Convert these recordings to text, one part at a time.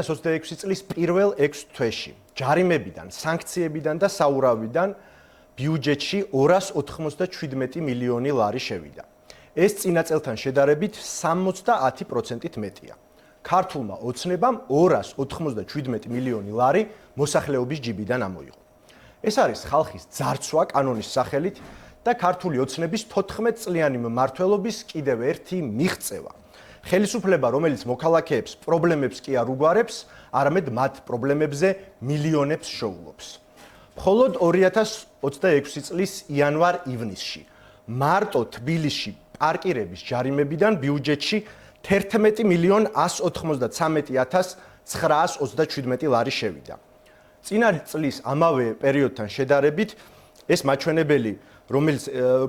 2026 წლის პირველ 6 თვეში ჯარიმებიდან, სანქციებიდან და საურავიდან ბიუჯეტში 297 მილიონი ლარი შევიდა. ეს წინა წელთან შედარებით 70%-ით მეტია. ქართულმა ოცნებამ 297 მილიონი ლარი მოსახლეობის ჯიბიდან ამოიღო. ეს არის ხალხის ძარცვა კანონის სახელით და ქართული ოცნების 14 წლიანი მმართველობის კიდევ ერთი მიღწევა. ხელისუფლება, რომელიც მოქალაქეებს პრობლემებს კი არ უგვარებს, არამედ მათ პრობლემებზე მილიონებს შოულობს. მხოლოდ 2026 წლის იანვარ-ივნისში მარტო თბილისში პარკირების ჯარიმებიდან ბიუჯეტში 11,193,927 ლარი შევიდა. წინა წლის ამავე პერიოდთან შედარებით ეს მაჩვენებელი,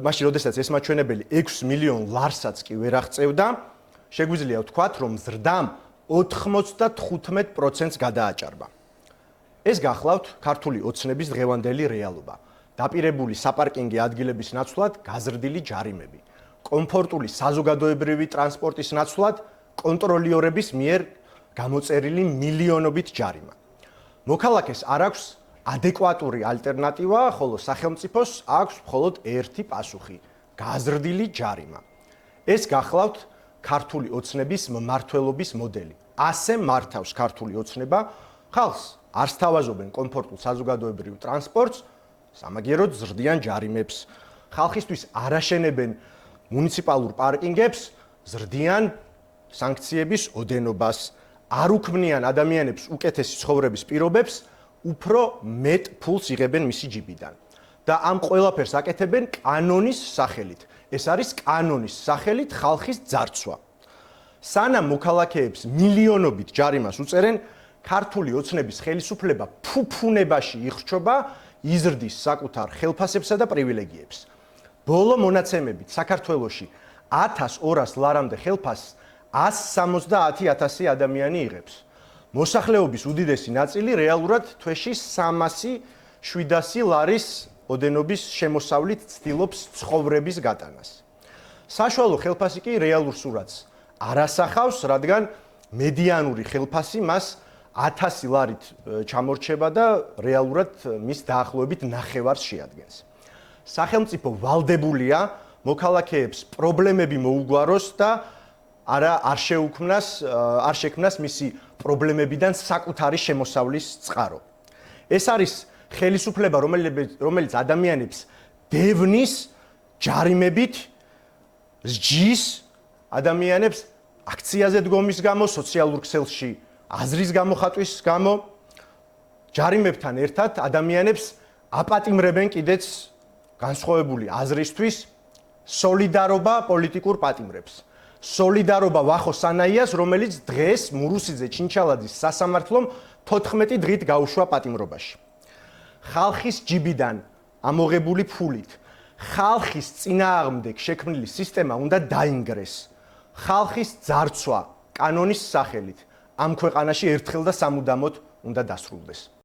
მაშინ როდესაც ეს მაჩვენებელი 6 მილიონ ლარსაც კი ვერ აღწევდა, შეგვიძლია ვთქვათ, რომ ზრდამ 95%-ს გადააჭარბა. ეს გახლავთ ქართული ოცნების დღევანდელი რეალობა. დაპირებული საპარკინგი ადგილების ნაცვლად გაზრდილი ჯარიმები, კომფორტული საზოგადოებრივი ტრანსპორტის ნაცვლად კონტროლიორების მიერ გამოწერილი მილიონობით ჯარიმა. მოქალაქეს არ აქვს ადეკვატური ალტერნატივა, ხოლო სახელმწიფოს აქვს მხოლოდ ერთი პასუხი: გაზრდილი ჯარიმა. ეს გახლავთ ქართული ოცნების მმართველობის მოდელი. ასე მართავს ქართული ოცნება ხალხს, არ სთავაზობენ კომფორტულ საზოგადოებრივ ტრანსპორტს, სამაგიეროდ ზრდიან ჯარიმებს. ხალხისთვის არ აშენებენ მუნიციპალურ პარკინგებს, ზრდიან სანქციების ოდენობას. არ უქმნიან ადამიანებს უკეთესი ცხოვრების პირობებს, უფრო მეტ ფულს იღებენ მისი ჯიბიდან. და ამ ყველაფერს აკეთებენ კანონის სახელით. ეს არის კანონის სახელით ხალხის ძარცვა. სანამ მოქალაქეებს მილიონობით ჯარიმას უწერენ, ქართული ოცნების ხელისუფლება ფუფუნებაში იხრჩობა, იზრდის საკუთარ ხელფასებსა და პრივილეგიებს. ბოლო მონაცემებით საქართველოში 1200 ლარამდე ხელფასს 170,000 ადამიანი იღებს. მოსახლეობის უდიდესი ნაწილი რეალურად თვეში 300-700 ლარის ოდენობის შემოსავლით ცდილობს ცხოვრების გატანას. საშუალო ხელფასი კი რეალურ სურათს არ ასახავს, რადგან მედიანური ხელფასი მას 1000 ლარით ჩამორჩება და რეალურად მის დაახლოებით ნახევარს შეადგენს. სახელმწიფო ვალდებულია მოქალაქეებს პრობლემები მოუგვაროს და არ შექმნას მისი პრობლემებიდან საკუთარი შემოსავლის წყარო. ეს არის ხელისუფლება, რომელიც ადამიანებს დევნის ჯარიმებით სჯის, ადამიანებს აქციაზე დგომის გამო, სოციალურ ქსელში აზრის გამოხატვის გამო, ჯარიმებთან ერთად ადამიანებს აპატიმრებენ კიდეც განსხვავებული აზრისთვის, სოლიდარობა პოლიტიკურ პატიმრებს. სოლიდარობა ვახო სანაიას, რომელიც დღეს მურუსიძე ჩინჩალაძის სასამართლომ 14 დღით გაუშვა პატიმრობაში. ხალხის ჯიბიდან ამოღებული ფულით, ხალხის წინააღმდეგ შექმნილი სისტემა უნდა დაინგრეს. ხალხის ძარცვა კანონის სახელით ამ ქვეყანაში ერთხელ და სამუდამოდ უნდა დასრულდეს.